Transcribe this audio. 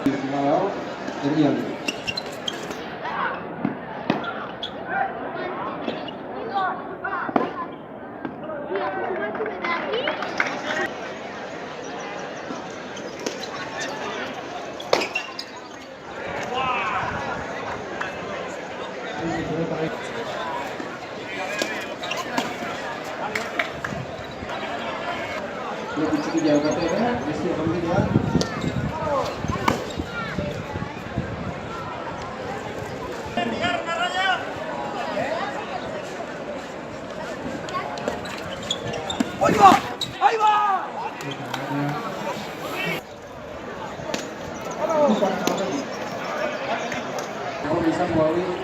Walau Rian. Lebih cukup jauh katanya, mesti ambil ya. Kalau bisa melalui